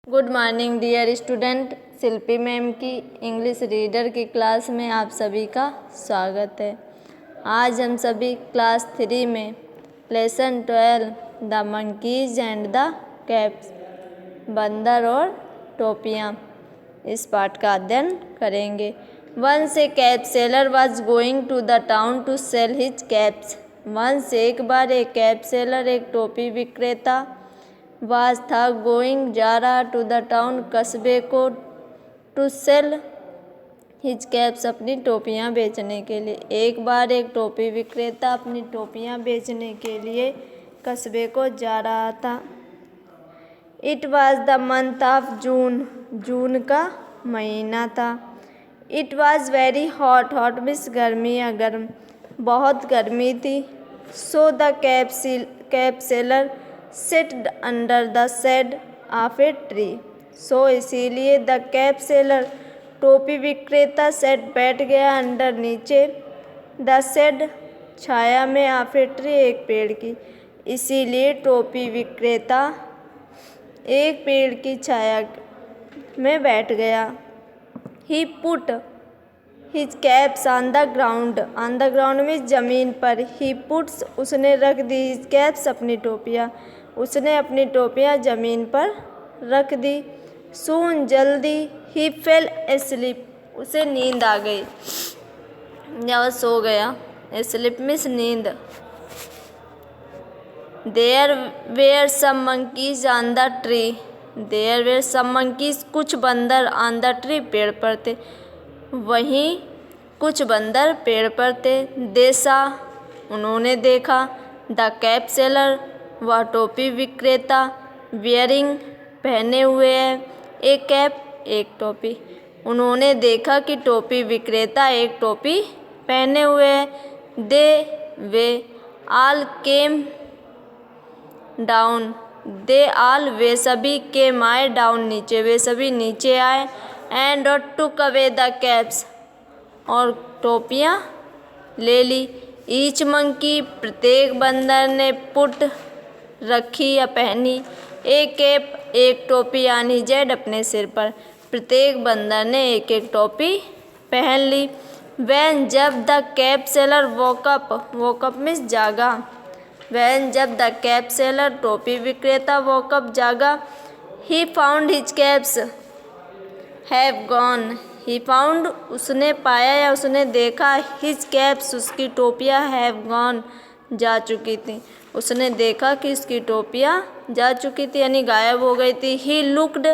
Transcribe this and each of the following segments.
Good morning dear student. Shilpi ma'am की English reader की class में आप सभी का स्वागत है। आज हम सभी क्लास 3 में lesson 12 the monkeys and the caps, बंदर और टोपियाँ, इस पाठ का अध्ययन करेंगे। Once a cap seller was going to the town to sell his caps. Once एक बार एक कैप सेलर एक टोपी विक्रेता वाज था गोइंग जा रहा टू द टाउन कस्बे को टू सेल हिज कैप्स अपनी टोपियाँ बेचने के लिए। एक बार एक टोपी विक्रेता अपनी टोपियाँ बेचने के लिए कस्बे को जा रहा था। It was the month of June, June का महीना था। It was very hot, hot means गर्मी या गर्म, बहुत गर्मी थी। So the cap seller sit under the shade of a tree. So इसीलिए द कैप सेलर टोपी विक्रेता सेट बैठ गया अंडर नीचे, द शेड छाया में, ऑफ ए ट्री एक पेड़ की। इसीलिए टोपी विक्रेता एक पेड़ की छाया में बैठ गया। He put his caps on the ground, on the ground में ज़मीन पर। ही पुट्स उसने रख दी, हिज कैप्स अपनी टोपियाँ, उसने अपनी टोपियाँ ज़मीन पर रख दी। सून जल्दी, ही फेल एस्लीप, उसे नींद आ गई या वह सो गया। एस्लीप मीन्स नींद। There were some monkeys on the tree, there were some monkeys, कुछ बंदर, ऑन द ट्री पेड़ पर थे, वहीं कुछ बंदर पेड़ पर थे। देसा उन्होंने देखा, द कैप सेलर वह टोपी विक्रेता, वियरिंग पहने हुए है, एक कैप एक टोपी। उन्होंने देखा कि टोपी विक्रेता एक टोपी पहने हुए है। दे वे all came down, they all वे सभी केम आए, डाउन नीचे, वे सभी नीचे आए। And took away the caps, और टोपियाँ ले ली। ईच मंकी, प्रत्येक बंदर ने पुट रखी या पहनी, एक कैप एक टोपी यानी जेड अपने सिर पर। प्रत्येक बंदर ने एक एक टोपी पहन ली। वैन जब the cap seller woke up, woke up means जागा। वैन जब द कैप सेलर टोपी विक्रेता वोकअप जागा, he found his caps have gone, he found उसने पाया या उसने देखा, हिज कैप्स उसकी टोपियाँ हैव गॉन जा चुकी थी। उसने देखा कि उसकी टोपियाँ जा चुकी थी यानी गायब हो गई थी। ही लुक्ड,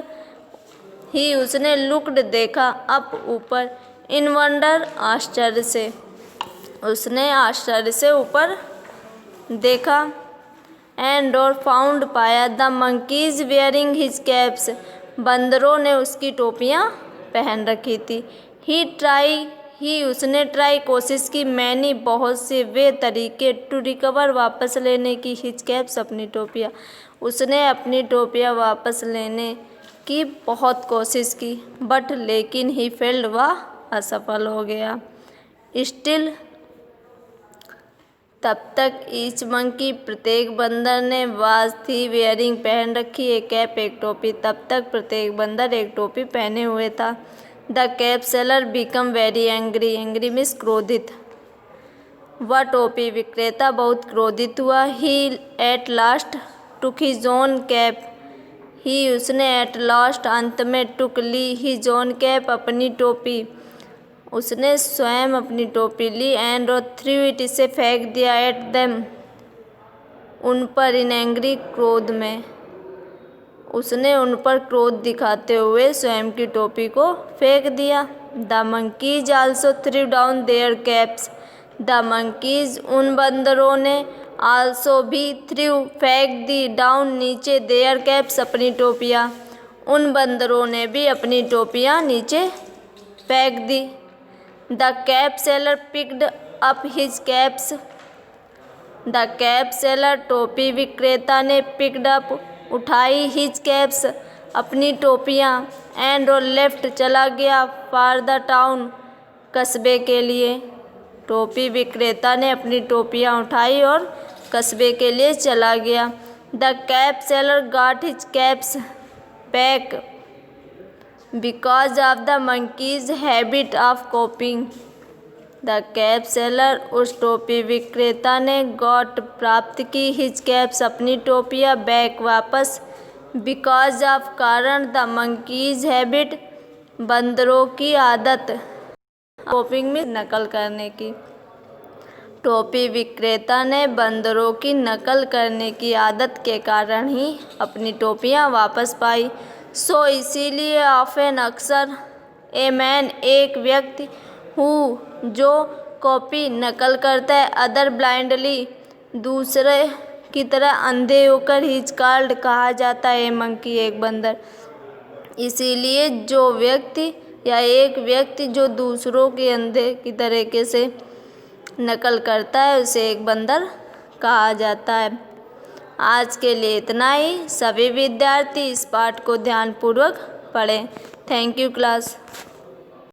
ही उसने लुक्ड देखा, अप ऊपर, इन वंडर आश्चर्य से, उसने आश्चर्य से ऊपर देखा। एंड और फाउंड पाया, the monkeys wearing his caps, बंदरों ने उसकी टोपियाँ पहन रखी थी। ही ट्राई, ही उसने ट्राई कोशिश की, मैनी बहुत से, वे तरीके, टू रिकवर वापस लेने की, हिज कैप्स अपनी टोपियाँ, उसने अपनी टोपियाँ वापस लेने की बहुत कोशिश की। बट लेकिन ही फेल्ड, वह असफल हो गया। स्टिल तब तक, ईच मंकी प्रत्येक बंदर ने, वाज थी, वेयरिंग पहन रखी, एक कैप एक टोपी, तब तक प्रत्येक बंदर एक टोपी पहने हुए था। The cap seller become very angry, angry means क्रोधित, वह टोपी विक्रेता बहुत क्रोधित हुआ। He at last took his own cap, he उसने एट लास्ट अंत में, टुक ली, हिज ओन कैप अपनी टोपी, उसने स्वयं अपनी टोपी ली। एंड और थ्रू इट, इसे फेंक दिया, एट देम उन पर, इन एंग्री क्रोध में, उसने उन पर क्रोध दिखाते हुए स्वयं की टोपी को फेंक दिया। The monkeys also threw down their caps, the monkeys उन बंदरों ने, आल्सो भी, थ्रू फेंक दी, डाउन नीचे, देयर कैप्स अपनी टोपियाँ, उन बंदरों ने भी अपनी टोपियाँ नीचे फेंक दी। The cap seller picked up his caps, the cap seller टोपी विक्रेता ने, पिक्ड अप उठाई, हिज कैप्स अपनी टोपियाँ, एंड और लेफ्ट चला गया, फॉर द टाउन कस्बे के लिए। टोपी विक्रेता ने अपनी टोपियाँ उठाई और कस्बे के लिए चला गया। The cap seller got his caps back because of the monkey's habit of copying. The cap seller, उस टोपी विक्रेता ने गॉट प्राप्त की हिज कैप्स, अपनी टोपियाँ, बैक वापस, बिकॉज ऑफ कारण, द मंकीज हैबिट, बंदरों की आदत, कॉपिंग में नकल करने की। टोपी विक्रेता ने बंदरों की नकल करने की आदत के कारण ही अपनी टोपियाँ वापस पाई। सो इसीलिए ऑफेन अक्सर, ए मैन एक व्यक्ति, हु जो कॉपी नकल करता है, अदर ब्लाइंडली दूसरे की तरह अंधे होकर, हिज कॉल्ड कहा जाता है, ए मंकी एक बंदर। इसीलिए जो व्यक्ति या एक व्यक्ति जो दूसरों के अंधे की तरीके से नकल करता है उसे एक बंदर कहा जाता है। आज के लिए इतना ही। सभी विद्यार्थी इस पाठ को ध्यानपूर्वक पढ़ें। Thank you class.